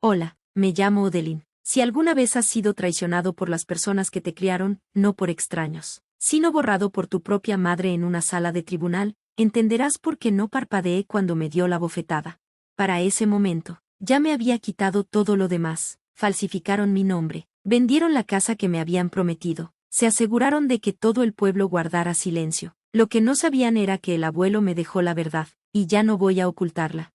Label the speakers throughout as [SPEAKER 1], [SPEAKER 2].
[SPEAKER 1] Hola, me llamo Odeline. Si alguna vez has sido traicionado por las personas que te criaron, no por extraños, sino borrado por tu propia madre en una sala de tribunal, entenderás por qué no parpadeé cuando me dio la bofetada. Para ese momento, ya me había quitado todo lo demás, falsificaron mi nombre, vendieron la casa que me habían prometido, se aseguraron de que todo el pueblo guardara silencio. Lo que no sabían era que el abuelo me dejó la verdad, y ya no voy a ocultarla.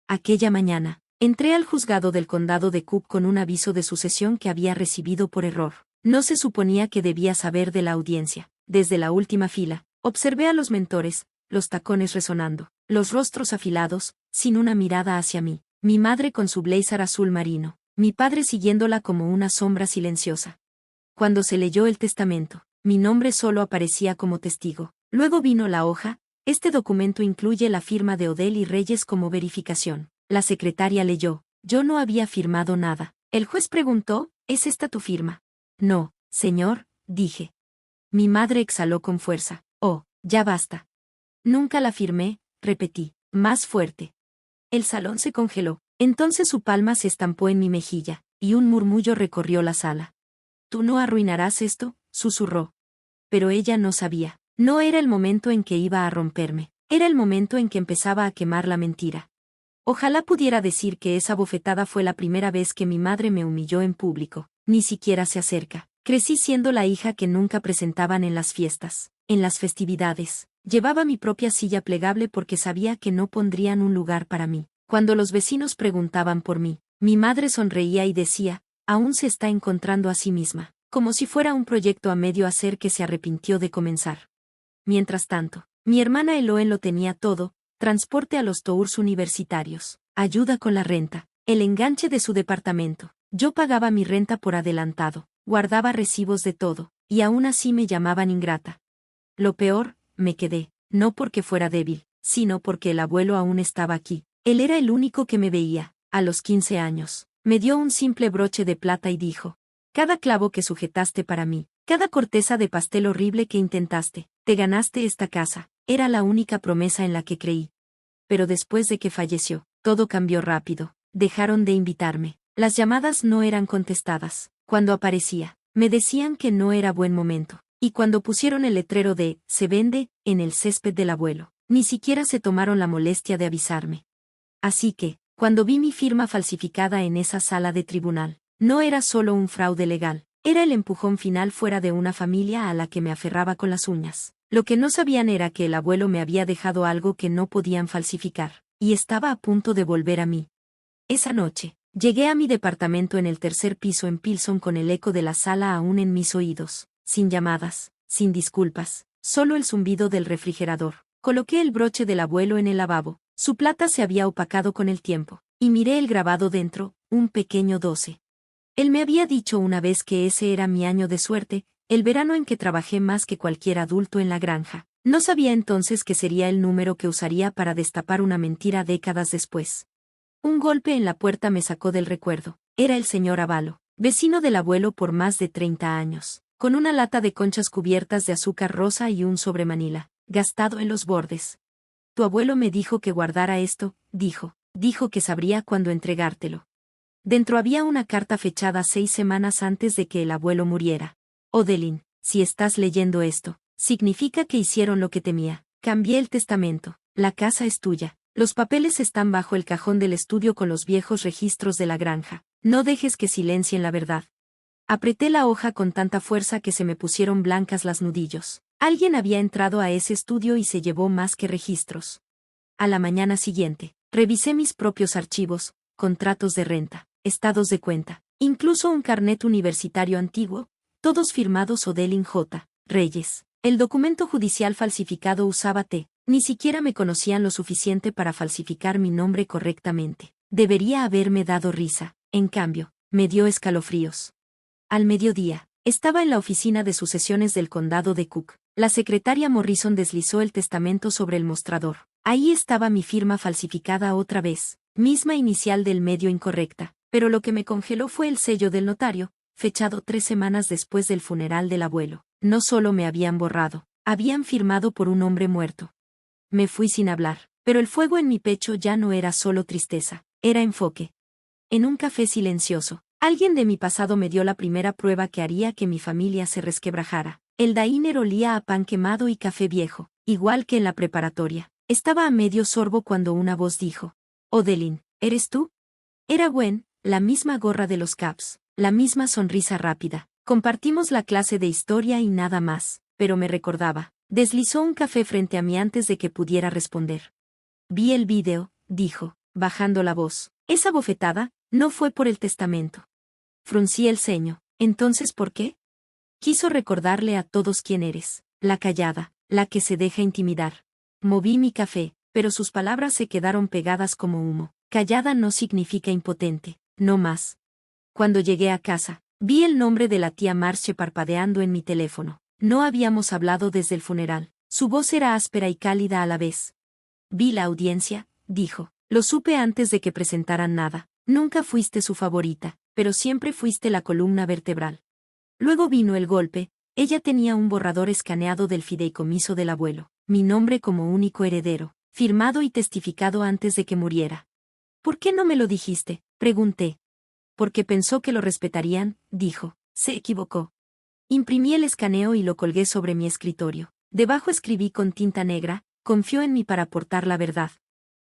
[SPEAKER 1] Aquella mañana, entré al juzgado del condado de Cook con un aviso de sucesión que había recibido por error. No se suponía que debía saber de la audiencia. Desde la última fila, observé a los mentores, los tacones resonando, los rostros afilados, sin una mirada hacia mí. Mi madre con su blazer azul marino, mi padre siguiéndola como una sombra silenciosa. Cuando se leyó el testamento, mi nombre solo aparecía como testigo. Luego vino la hoja. Este documento incluye la firma de Odell y Reyes como verificación. La secretaria leyó. Yo no había firmado nada. El juez preguntó, ¿es esta tu firma? No, señor, dije. Mi madre exhaló con fuerza. Oh, ya basta. Nunca la firmé, repetí, más fuerte. El salón se congeló. Entonces su palma se estampó en mi mejilla, y un murmullo recorrió la sala. Tú no arruinarás esto, susurró. Pero ella no sabía. No era el momento en que iba a romperme. Era el momento en que empezaba a quemar la mentira. Ojalá pudiera decir que esa bofetada fue la primera vez que mi madre me humilló en público. Ni siquiera se acerca. Crecí siendo la hija que nunca presentaban en las fiestas, en las festividades. Llevaba mi propia silla plegable porque sabía que no pondrían un lugar para mí. Cuando los vecinos preguntaban por mí, mi madre sonreía y decía, aún se está encontrando a sí misma, como si fuera un proyecto a medio hacer que se arrepintió de comenzar. Mientras tanto, mi hermana Eloe lo tenía todo: transporte a los tours universitarios, ayuda con la renta, el enganche de su departamento. Yo pagaba mi renta por adelantado, guardaba recibos de todo, y aún así me llamaban ingrata. Lo peor, me quedé, no porque fuera débil, sino porque el abuelo aún estaba aquí. Él era el único que me veía. A los 15 años, me dio un simple broche de plata y dijo: cada clavo que sujetaste para mí, cada corteza de pastel horrible que intentaste, te ganaste esta casa. Era la única promesa en la que creí. Pero después de que falleció, todo cambió rápido. Dejaron de invitarme. Las llamadas no eran contestadas. Cuando aparecía, me decían que no era buen momento. Y cuando pusieron el letrero de «Se vende» en el césped del abuelo, ni siquiera se tomaron la molestia de avisarme. Así que, cuando vi mi firma falsificada en esa sala de tribunal, no era solo un fraude legal, era el empujón final fuera de una familia a la que me aferraba con las uñas. Lo que no sabían era que el abuelo me había dejado algo que no podían falsificar, y estaba a punto de volver a mí. Esa noche, llegué a mi departamento en el tercer piso en Pilson con el eco de la sala aún en mis oídos, sin llamadas, sin disculpas, solo el zumbido del refrigerador. Coloqué el broche del abuelo en el lavabo. Su plata se había opacado con el tiempo, y miré el grabado dentro, un pequeño 12. Él me había dicho una vez que ese era mi año de suerte, el verano en que trabajé más que cualquier adulto en la granja. No sabía entonces que sería el número que usaría para destapar una mentira décadas después. Un golpe en la puerta me sacó del recuerdo. Era el señor Avalo, vecino del abuelo por más de 30 años, con una lata de conchas cubiertas de azúcar rosa y un sobremanila, gastado en los bordes. Tu abuelo me dijo que guardara esto, dijo. Dijo que sabría cuándo entregártelo. Dentro había una carta fechada 6 semanas antes de que el abuelo muriera. Odeline, si estás leyendo esto, significa que hicieron lo que temía. Cambié el testamento. La casa es tuya. Los papeles están bajo el cajón del estudio con los viejos registros de la granja. No dejes que silencien la verdad. Apreté la hoja con tanta fuerza que se me pusieron blancas las nudillos. Alguien había entrado a ese estudio y se llevó más que registros. A la mañana siguiente, revisé mis propios archivos, contratos de renta, estados de cuenta, incluso un carnet universitario antiguo, todos firmados Odeline J. Reyes. El documento judicial falsificado usaba T. Ni siquiera me conocían lo suficiente para falsificar mi nombre correctamente. Debería haberme dado risa. En cambio, me dio escalofríos. Al mediodía, estaba en la oficina de sucesiones del condado de Cook. La secretaria Morrison deslizó el testamento sobre el mostrador. Ahí estaba mi firma falsificada otra vez, misma inicial del medio incorrecta, pero lo que me congeló fue el sello del notario, fechado 3 semanas después del funeral del abuelo. No solo me habían borrado, habían firmado por un hombre muerto. Me fui sin hablar, pero el fuego en mi pecho ya no era solo tristeza, era enfoque. en un café silencioso. Alguien de mi pasado me dio la primera prueba que haría que mi familia se resquebrajara. El diner olía a pan quemado y café viejo, igual que en la preparatoria. Estaba a medio sorbo cuando una voz dijo: Odeline, ¿eres tú? Era Gwen, la misma gorra de los Caps, la misma sonrisa rápida. Compartimos la clase de historia y nada más, pero me recordaba. Deslizó un café frente a mí antes de que pudiera responder. Vi el vídeo, dijo, bajando la voz. Esa bofetada no fue por el testamento. Fruncí el ceño. ¿Entonces por qué? Quiso recordarle a todos quién eres, la callada, la que se deja intimidar. Moví mi café, pero sus palabras se quedaron pegadas como humo. Callada no significa impotente, no más. Cuando llegué a casa, vi el nombre de la tía Marche parpadeando en mi teléfono. No habíamos hablado desde el funeral. Su voz era áspera y cálida a la vez. Vi la audiencia, dijo. Lo supe antes de que presentaran nada. Nunca fuiste su favorita, pero siempre fuiste la columna vertebral. Luego vino el golpe. Ella tenía un borrador escaneado del fideicomiso del abuelo, mi nombre como único heredero, firmado y testificado antes de que muriera. ¿Por qué no me lo dijiste?, pregunté. Porque pensó que lo respetarían, dijo. Se equivocó. Imprimí el escaneo y lo colgué sobre mi escritorio. Debajo escribí con tinta negra: confió en mí para aportar la verdad.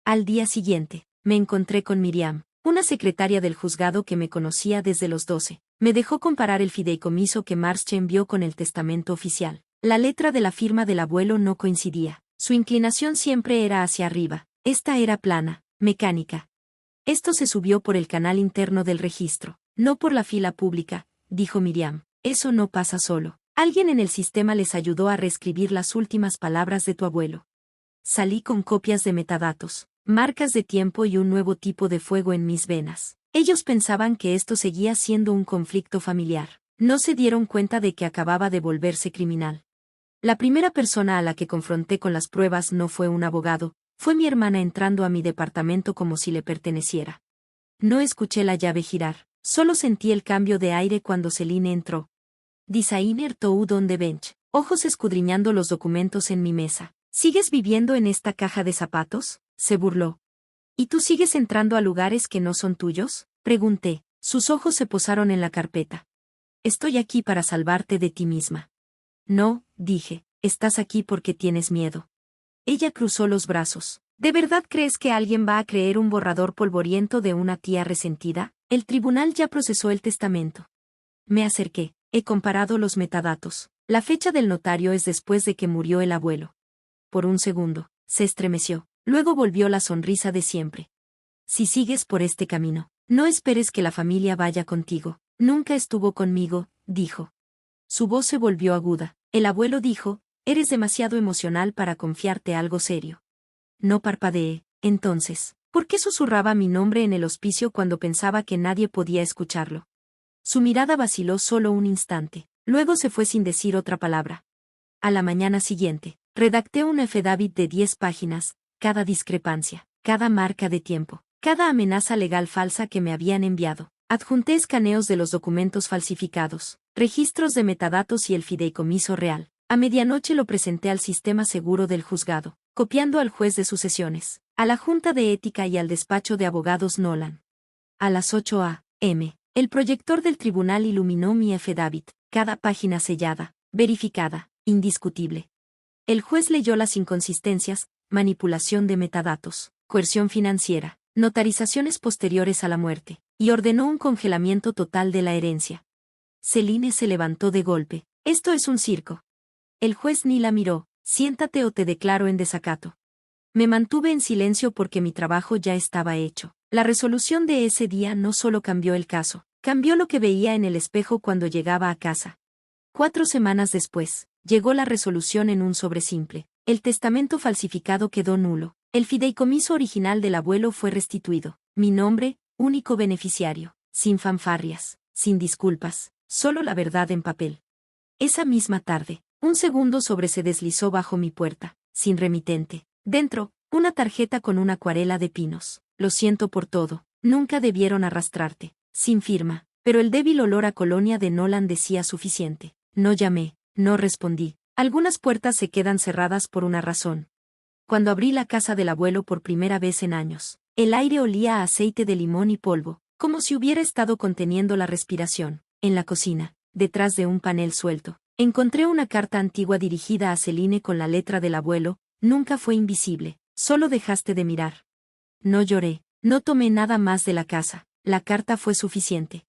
[SPEAKER 1] Al día siguiente, me encontré con Miriam, una secretaria del juzgado que me conocía desde los 12. Me dejó comparar el fideicomiso que Marche envió con el testamento oficial. La letra de la firma del abuelo no coincidía. Su inclinación siempre era hacia arriba. Esta era plana, mecánica. Esto se subió por el canal interno del registro, no por la fila pública, dijo Miriam. Eso no pasa solo. Alguien en el sistema les ayudó a reescribir las últimas palabras de tu abuelo. Salí con copias de metadatos, marcas de tiempo y un nuevo tipo de fuego en mis venas. Ellos pensaban que esto seguía siendo un conflicto familiar. No se dieron cuenta de que acababa de volverse criminal. La primera persona a la que confronté con las pruebas no fue un abogado, fue mi hermana entrando a mi departamento como si le perteneciera. No escuché la llave girar, solo sentí el cambio de aire cuando Celine entró. Designer Toad on the bench, ojos escudriñando los documentos en mi mesa. ¿Sigues viviendo en esta caja de zapatos?, se burló. ¿Y tú sigues entrando a lugares que no son tuyos?, pregunté. Sus ojos se posaron en la carpeta. Estoy aquí para salvarte de ti misma. No, dije, estás aquí porque tienes miedo. Ella cruzó los brazos. ¿De verdad crees que alguien va a creer un borrador polvoriento de una tía resentida? El tribunal ya procesó el testamento. Me acerqué. He comparado los metadatos. La fecha del notario es después de que murió el abuelo. Por un segundo, se estremeció. Luego volvió la sonrisa de siempre. Si sigues por este camino, no esperes que la familia vaya contigo. Nunca estuvo conmigo, dijo. Su voz se volvió aguda. El abuelo dijo: eres demasiado emocional para confiarte algo serio. No parpadeé. Entonces, ¿por qué susurraba mi nombre en el hospicio cuando pensaba que nadie podía escucharlo? Su mirada vaciló solo un instante. Luego se fue sin decir otra palabra. A la mañana siguiente, redacté un affidavit de 10 páginas, cada discrepancia, cada marca de tiempo, cada amenaza legal falsa que me habían enviado. Adjunté escaneos de los documentos falsificados, registros de metadatos y el fideicomiso real. A medianoche lo presenté al sistema seguro del juzgado, copiando al juez de sucesiones, a la junta de ética y al despacho de abogados Nolan. A las 8 a.m., el proyector del tribunal iluminó mi affidavit, cada página sellada, verificada, indiscutible. El juez leyó las inconsistencias: manipulación de metadatos, coerción financiera, notarizaciones posteriores a la muerte, y ordenó un congelamiento total de la herencia. Celine se levantó de golpe. Esto es un circo. El juez ni la miró. Siéntate o te declaro en desacato. Me mantuve en silencio porque mi trabajo ya estaba hecho. La resolución de ese día no solo cambió el caso, cambió lo que veía en el espejo cuando llegaba a casa. 4 semanas después, llegó la resolución en un sobre simple. El testamento falsificado quedó nulo. El fideicomiso original del abuelo fue restituido. Mi nombre, único beneficiario, sin fanfarrias, sin disculpas, solo la verdad en papel. Esa misma tarde, un segundo sobre se deslizó bajo mi puerta, sin remitente. Dentro, una tarjeta con una acuarela de pinos. Lo siento por todo, nunca debieron arrastrarte. Sin firma, pero el débil olor a colonia de Nolan decía suficiente. No llamé, no respondí. Algunas puertas se quedan cerradas por una razón. Cuando abrí la casa del abuelo por primera vez en años, el aire olía a aceite de limón y polvo. como si hubiera estado conteniendo la respiración. En la cocina, detrás de un panel suelto, encontré una carta antigua dirigida a Celine con la letra del abuelo: nunca fue invisible, solo dejaste de mirar. No lloré, no tomé nada más de la casa, la carta fue suficiente.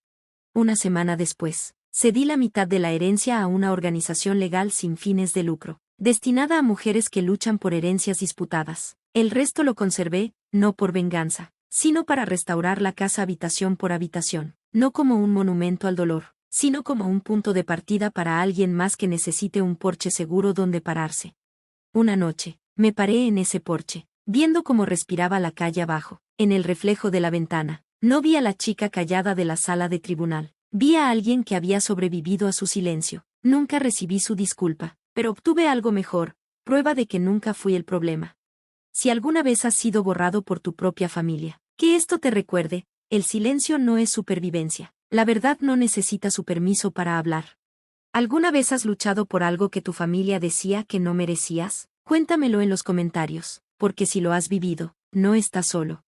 [SPEAKER 1] Una semana después, cedí la mitad de la herencia a una organización legal sin fines de lucro, destinada a mujeres que luchan por herencias disputadas. El resto lo conservé, no por venganza, sino para restaurar la casa habitación por habitación, no como un monumento al dolor, sino como un punto de partida para alguien más que necesite un porche seguro donde pararse. Una noche, me paré en ese porche, viendo cómo respiraba la calle abajo, en el reflejo de la ventana. No vi a la chica callada de la sala de tribunal. Vi a alguien que había sobrevivido a su silencio. Nunca recibí su disculpa, pero obtuve algo mejor, prueba de que nunca fui el problema. Si alguna vez has sido borrado por tu propia familia, que esto te recuerde, el silencio no es supervivencia. La verdad no necesita su permiso para hablar. ¿Alguna vez has luchado por algo que tu familia decía que no merecías? Cuéntamelo en los comentarios, porque si lo has vivido, no estás solo.